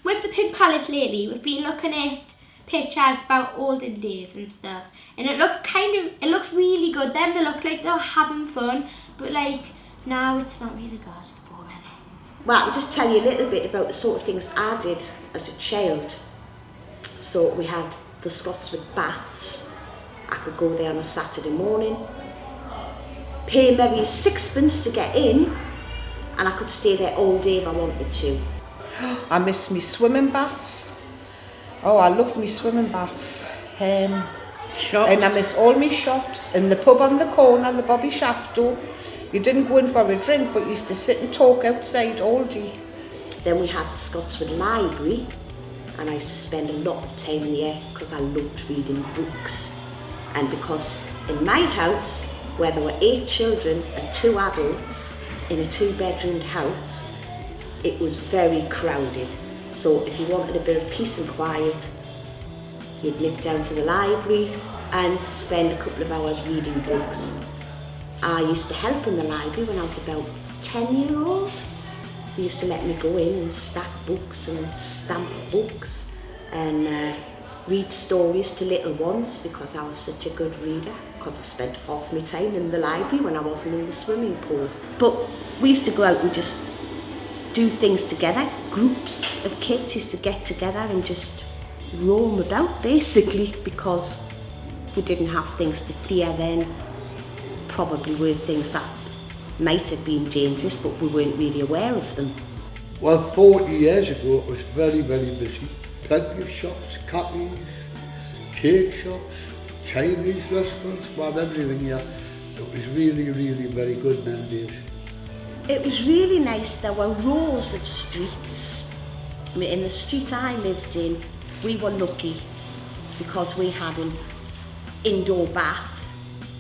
With the Pig Palace lately, we've been looking at pictures about olden days and stuff, and it looks really good then. They look like they're having fun, but like now it's not really good, it's boring. Well, I'll just tell you a little bit about the sort of things I did as a child. So we had the Scotswood baths. I could go there on a Saturday morning, pay maybe 6pence to get in, and I could stay there all day if I wanted to. I miss me swimming baths. Oh, I loved me swimming baths. Shops. And I miss all my shops and the pub on the corner, the Bobby Shafto. You didn't go in for a drink, but you used to sit and talk outside all day. Then we had the Scotswood Library, and I used to spend a lot of time in there because I loved reading books. And because in my house, where there were 8 children and 2 adults in a 2-bedroom house, it was very crowded. So if you wanted a bit of peace and quiet, you'd nip down to the library and spend a couple of hours reading books. I used to help in the library when I was about 10-year-old. They used to let me go in and stack books and stamp books and read stories to little ones because I was such a good reader, because I spent half my time in the library when I wasn't in the swimming pool. But we used to go out and just do things together. Groups of kids used to get together and just roam about basically, because we didn't have things to fear then. Probably were things that might have been dangerous, but we weren't really aware of them. Well, 40 years ago it was very, very busy. Plenty of shops, cafes, cake shops, Chinese restaurants, well, everything here. It was really, really very good in them days. It was really nice. There were rows of streets. I mean, in the street I lived in, we were lucky because we had an indoor bath,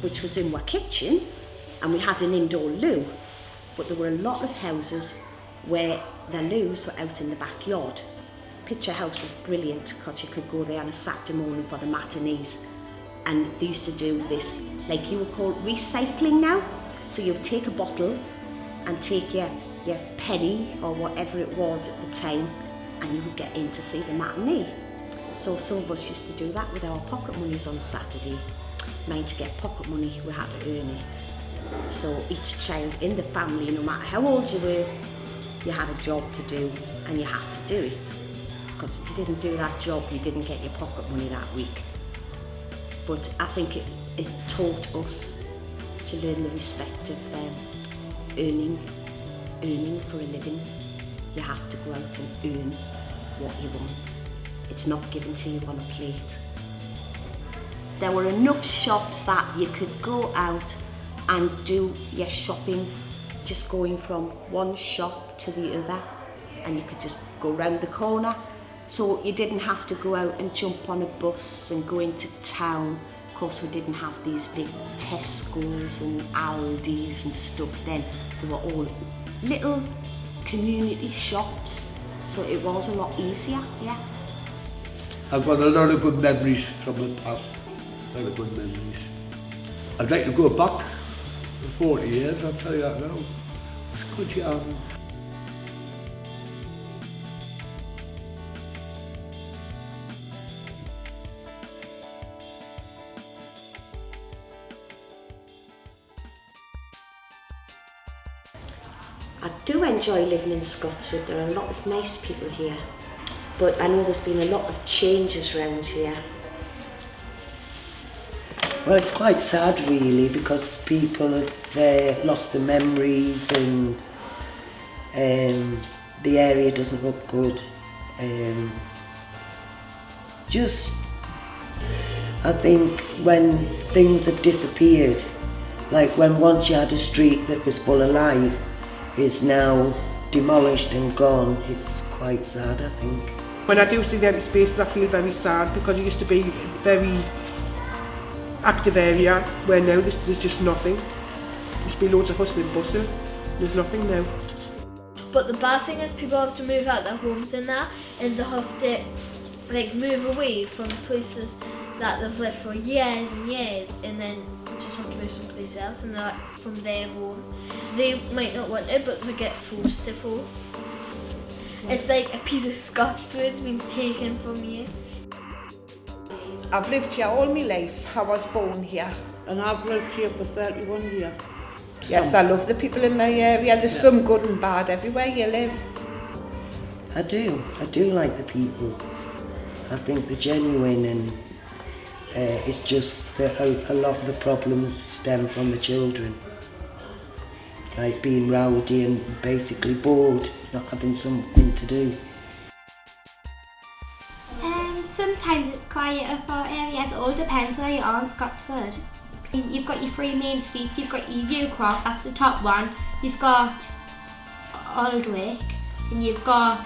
which was in our kitchen, and we had an indoor loo. But there were a lot of houses where the loos were out in the backyard. Picture House was brilliant because you could go there on a Saturday morning for the matinees, and they used to do this, like you would call recycling now. So you'd take a bottle and take your penny or whatever it was at the time, and you would get in to see the matinee. So some of us used to do that with our pocket monies on Saturday. Mine, to get pocket money, we had to earn it. So each child in the family, no matter how old you were, you had a job to do and you had to do it. Because if you didn't do that job, you didn't get your pocket money that week. But I think it taught us to learn the respect of earning for a living. You have to go out and earn what you want. It's not given to you on a plate. There were enough shops that you could go out and do your shopping, just going from one shop to the other, and you could just go round the corner. So you didn't have to go out and jump on a bus and go into town. Of course, we didn't have these big Tesco's and Aldi's and stuff then. They were all little community shops, so it was a lot easier, yeah. I've got a lot of good memories from the past, a lot of good memories. I'd like to go back for 40 years, I'll tell you that now. It's good, yeah. I do enjoy living in Scotswood. There are a lot of nice people here, but I know there's been a lot of changes around here. Well, it's quite sad really, because people have lost their memories, and the area doesn't look good. I think when things have disappeared, like when once you had a street that was full of life, is now demolished and gone, it's quite sad, I think. When I do see the empty spaces, I feel very sad, because it used to be a very active area, where now there's just nothing. There used to be loads of hustle and bustle. There's nothing now. But the bad thing is people have to move out their homes and that, and they have to like move away from places that they've lived for years and years, and then just have to move someplace else, and they're from their home. They might not want it, but they get forced to. It's like a piece of Scotswood being taken from you. I've lived here all my life. I was born here. And I've lived here for 31 years. Yes, I love the people in my area. There's some good and bad everywhere you live. I do like the people. I think they're genuine, and it's just that a lot of the problems stem from the children. Like being rowdy and basically bored, not having something to do. Sometimes it's quieter for areas. It all depends where you are in Scotswood. You've got your three main streets. You've got your Ucroft, that's the top one. You've got Aldwick, and you've got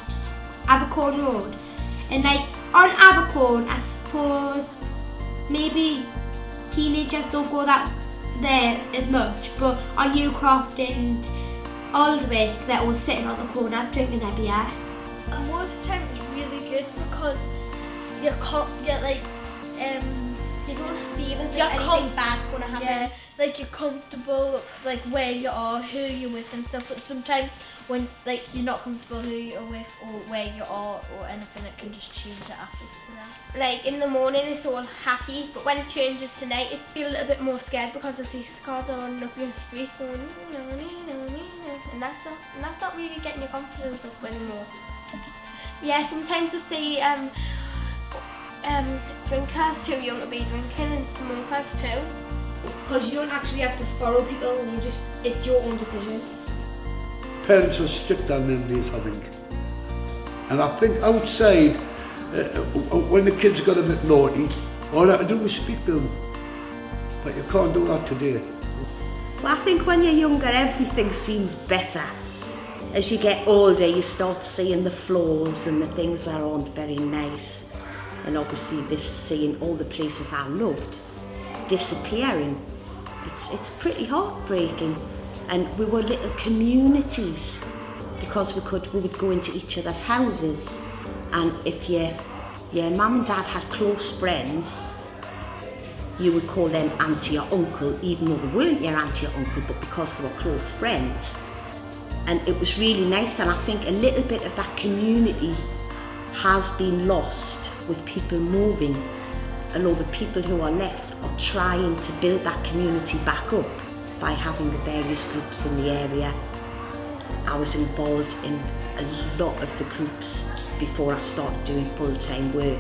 Abercorn Road. And like on Abercorn, I suppose maybe teenagers don't go there as much, but on Ucroft and Aldwick, they're all sitting on the corners drinking their beer. Most of the time it's really good because you don't feel as if anything bad's going to happen. Yeah, like you're comfortable, like where you are, who you're with and stuff. But sometimes when like you're not comfortable who you're with or where you are or anything, it can just change the atmosphere. Like in the morning it's all happy, but when it changes to night, it feel a little bit more scared because the police cars are running up your street going, and that's not really getting your confidence up anymore. Yeah, sometimes you'll see drinkers too young to be drinking and smokers too. Because you don't actually have to follow people, it's your own decision. Parents are strict on them days, I think. And I think outside, when the kids got a bit naughty, all I had to do was speak to them. But you can't do that today. Well, I think when you're younger, everything seems better. As you get older, you start seeing the flaws and the things that aren't very nice. And obviously seeing all the places I loved disappearing, it's pretty heartbreaking. And we were little communities because we would go into each other's houses, and if your mum and dad had close friends, you would call them auntie or uncle, even though they weren't your auntie or uncle, but because they were close friends. And it was really nice, and I think a little bit of that community has been lost with people moving. Although the people who are left are trying to build that community back up by having the various groups in the area. I was involved in a lot of the groups before I started doing full-time work.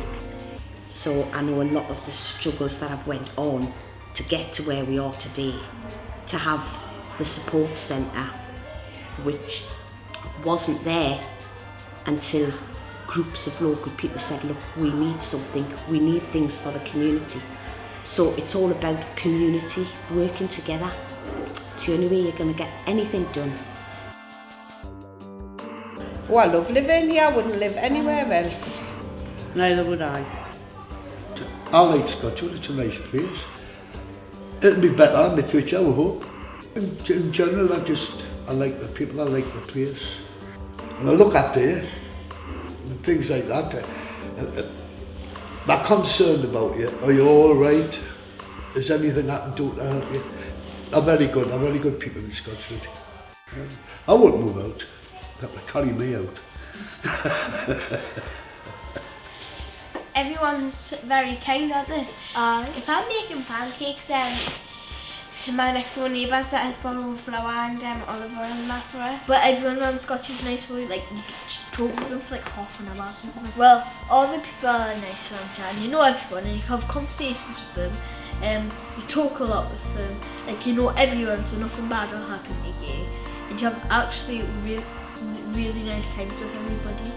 So I know a lot of the struggles that have went on to get to where we are today. To have the support centre, which wasn't there until groups of local people said, look, we need something, we need things for the community. So it's all about community working together. It's the only way you're going to get anything done. Oh, I love living here. I wouldn't live anywhere else. Neither would I. I like Scotswood, it's a nice place. It'll be better in the future, I hope. In general, I like the people, I like the place. And I look at there, and things like that. I'm concerned about you. Are you all right? Is anything I can do to help you? I'm very good people in Scotswood. I wouldn't move out. That would carry me out. Everyone's very kind, aren't they? If I'm making pancakes, my next door neighbours that has borrowed flour and olive oil and that for her. But everyone around Scotch is nice for you, like you can just talk to them for like half an hour or something. Well, all the people are nice around here, and you know everyone, and you have conversations with them. You talk a lot with them, like you know everyone, so nothing bad will happen to you. And you have actually really nice times with everybody.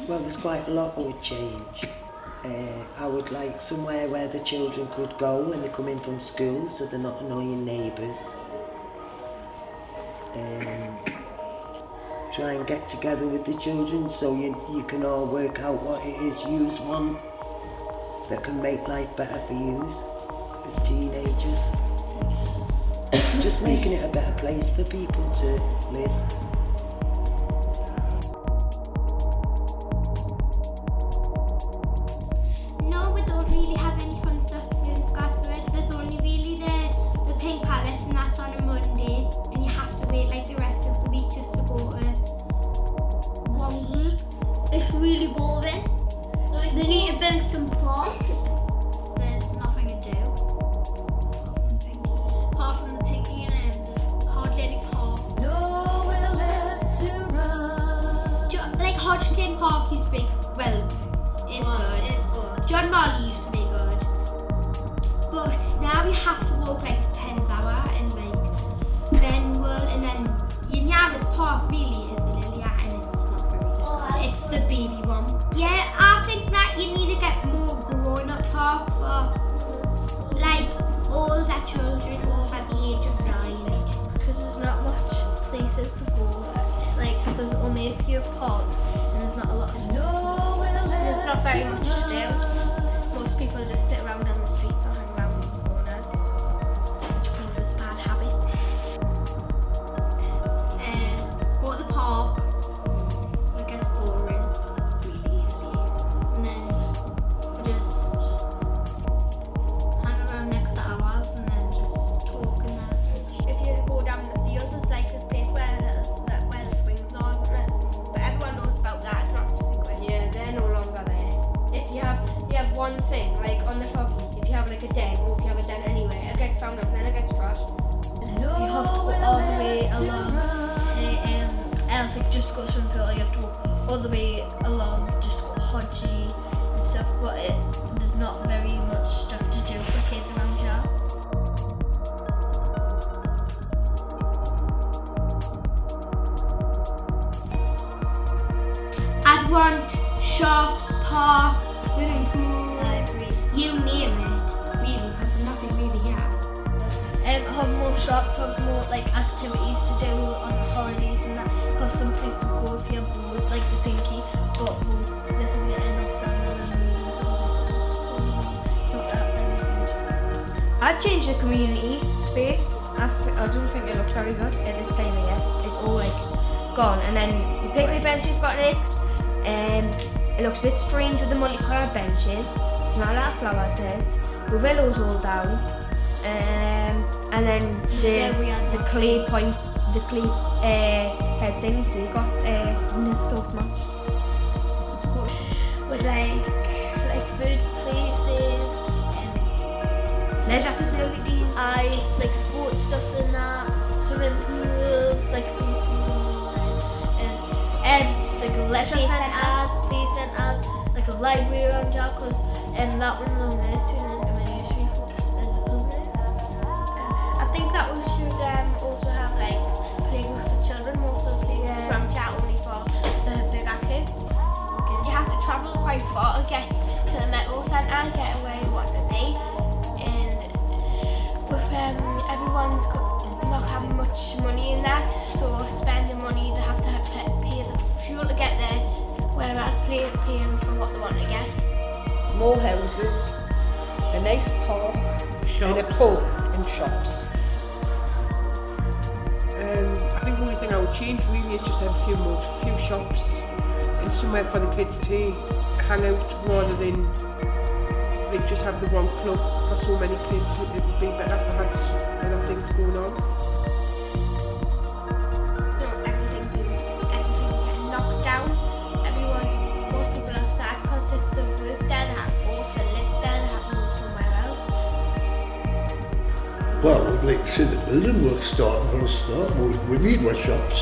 Well, there's quite a lot I would change. I would like somewhere where the children could go when they come in from school, so they're not annoying neighbours. Try and get together with the children so you can all work out what it is you want that can make life better for you. as teenagers. Just making it a better place for people to live. No, we don't really have any fun stuff to do in Scotswood. There's only really the Pink Palace, and that's on a Monday, and you have to wait like the rest of the week just to go to one week. It's really boring. So they need to build some park. There's nothing to do. Apart from the Pinky and there's hardly any park. Nowhere left to run. Like Hodgkin Park used to be, well, it's good. John Marley used to be good. But now we have to walk like to Pentower and like Benwell, and then your nearest park really is the Lilia, and it's not very good. It's the baby one. Yeah, I think that you need to get more grown-up park for like older children over the age of 9. Because there's not much places to go. Like there's only a few parks and there's not a lot of there's not very much to do. Most people just sit around on the streets and hang around in the corners, which causes bad habits. Go to the park, it gets boring really easily. And then we just hang around next to ours and then just talk and then if you go down the field there's like this place where the swings are, isn't it? But everyone knows about that, Yeah, they're no longer there. If you have one thing, like on the hockey, if you have like a den, or if you have a den anywhere, it gets found up and then it gets trashed. you have to go all the way along to else it just goes from Pool, you have to go all the way along, just go Hodgie and stuff, but there's not very much stuff to do for kids around here. I'd want shops, parks, swimming pools, Libraries. you name it. Really, there's nothing really here. Have more shops, have more like activities to do on the holidays and that. Have some place to go if you're bored, like the Pinky, but this isn't enough it's not that very good. I'd change the community space. I don't think it looks very good at this time of year. It's all like gone, and then the picnic benches got nicked. It looks a bit strange with the multicoloured benches. It's not a lot of flowers there. The willows all down. And then the clay head things they got nicked so much. With like food places and Leisure facilities. like sports stuff in that, swimming pools, like these and like leisure centres, play centres, like a library around here, because that one along there is too many street folks, isn't it? I think that we should also have like playgrounds for children, most of the playgrounds around here only for the bigger kids. You have to travel quite far to get to the medical centre and get where you want to be. And with everyone's not having much money in that, so spending money they have to pay the fuel to get there, whereas paying for what they want to get. More houses, a nice park, and a pub and shops. I think the only thing I would change really is just have a few shops and somewhere for the kids to hang out rather than like just have the one club for so many kids. It would be better to have other things going on. Everything getting knocked down. Most people are sad because if the roof there, they have to go, if they live there, they have to go somewhere else. Well, we'd like to see the building work starting for a start. We need more shops.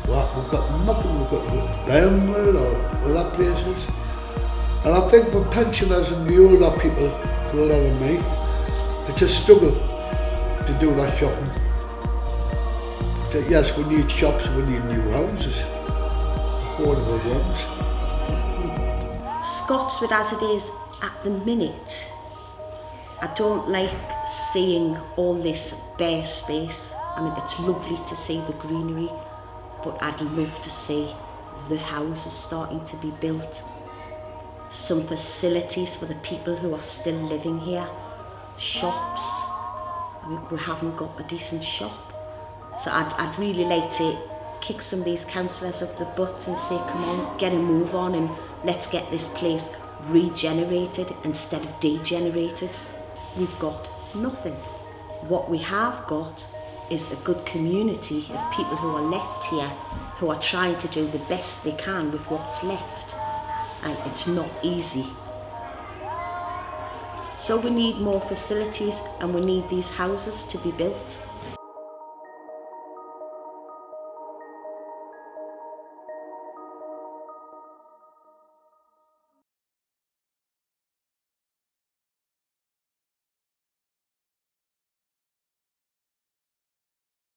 Well, we've got nothing. We've got to go to Benwell or other places. And I think for pensioners and the older people, older than me, it's a struggle to do that shopping. But yes, we need shops, we need new houses, affordable ones. Scotswood as it is at the minute, I don't like seeing all this bare space. I mean, it's lovely to see the greenery, but I'd love to see the houses starting to be built. Some facilities for the people who are still living here. shops. We haven't got a decent shop. So I'd really like to kick some of these councillors up the butt and say, come on, get a move on and let's get this place regenerated instead of degenerated. We've got nothing. What we have got is a good community of people who are left here, who are trying to do the best they can with what's left. And it's not easy. So we need more facilities and we need these houses to be built.